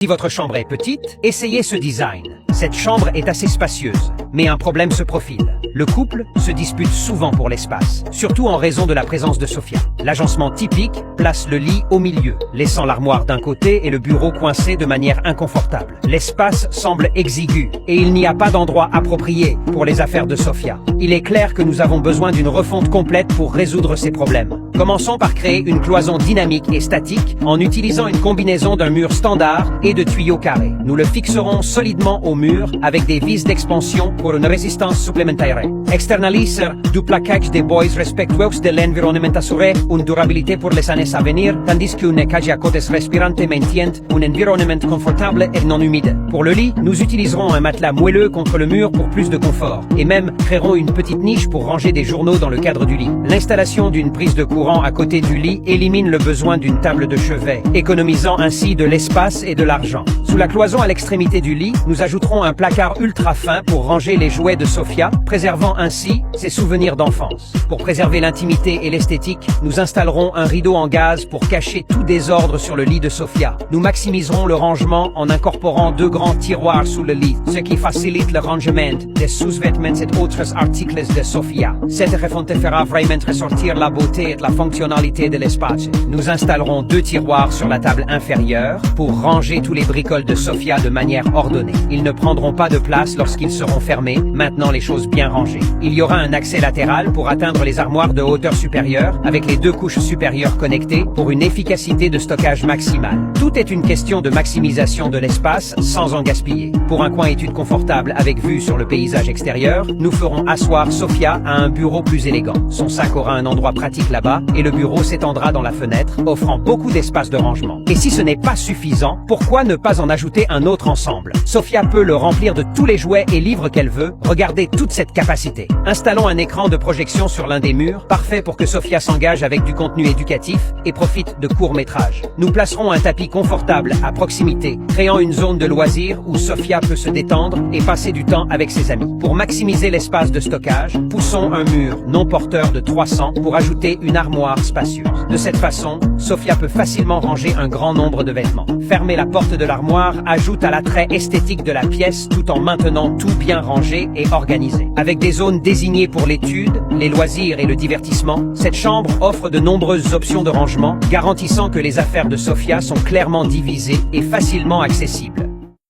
Si votre chambre est petite, essayez ce design. Cette chambre est assez spacieuse, mais un problème se profile. Le couple se dispute souvent pour l'espace, surtout en raison de la présence de Sofia. L'agencement typique place le lit au milieu, laissant l'armoire d'un côté et le bureau coincé de manière inconfortable. L'espace semble exigu, et il n'y a pas d'endroit approprié pour les affaires de Sofia. Il est clair que nous avons besoin d'une refonte complète pour résoudre ces problèmes. Commençons par créer une cloison dynamique et statique en utilisant une combinaison d'un mur standard et de tuyaux carrés. Nous le fixerons solidement au mur avec des vis d'expansion pour une résistance supplémentaire. Externaliser du plaquage des bois respectueux de l'environnement assuré une durabilité pour les années à venir, tandis qu'une cage à côté respirante maintient un environnement confortable et non humide. Pour le lit, nous utiliserons un matelas moelleux contre le mur pour plus de confort, et même créerons une petite niche pour ranger des journaux dans le cadre du lit. L'installation d'une prise de courant à côté du lit élimine le besoin d'une table de chevet, économisant ainsi de l'espace et de l'argent. Sous la cloison à l'extrémité du lit, nous ajouterons un placard ultra fin pour ranger les jouets de Sofia, préservant ainsi ses souvenirs d'enfance. Pour préserver l'intimité et l'esthétique, nous installerons un rideau en gaz pour cacher tout désordre sur le lit de Sofia. Nous maximiserons le rangement en incorporant 2 grands tiroirs sous le lit, ce qui facilite le rangement des sous-vêtements et autres articles de Sofia. Cette refonte fera vraiment ressortir la beauté et la fonctionnalité de l'espace. Nous installerons 2 tiroirs sur la table inférieure pour ranger tous les bricoles de Sofia de manière ordonnée. Ils ne prendront pas de place lorsqu'ils seront fermés, maintenant les choses bien rangées. Il y aura un accès latéral pour atteindre les armoires de hauteur supérieure, avec les 2 couches supérieures connectées pour une efficacité de stockage maximale. Tout est une question de maximisation de l'espace sans en gaspiller. Pour un coin étude confortable avec vue sur le paysage extérieur, nous ferons asseoir Sofia à un bureau plus élégant. Son sac aura un endroit pratique là-bas et le bureau s'étendra dans la fenêtre, offrant beaucoup d'espace de rangement. Et si ce n'est pas suffisant, pourquoi ne pas en ajouter un autre ensemble? Sofia peut le remplir de tous les jouets et livres qu'elle veut. Regardez toute cette capacité. Installons un écran de projection sur l'un des murs, parfait pour que Sofia s'engage avec du contenu éducatif et profite de courts-métrages. Nous placerons un tapis confortable à proximité, créant une zone de loisirs où Sofia peut se détendre et passer du temps avec ses amis. Pour maximiser l'espace de stockage, poussons un mur non porteur de 300 pour ajouter une armoire spacieuse. De cette façon, Sofia peut facilement ranger un grand nombre de vêtements. Fermer la porte de l'armoire ajoute à l'attrait esthétique de la pièce tout en maintenant tout bien rangé et organisé. Avec des zones désignées pour l'étude, les loisirs et le divertissement, cette chambre offre de nombreuses options de rangement, garantissant que les affaires de Sofia sont clairement divisées et facilement accessibles.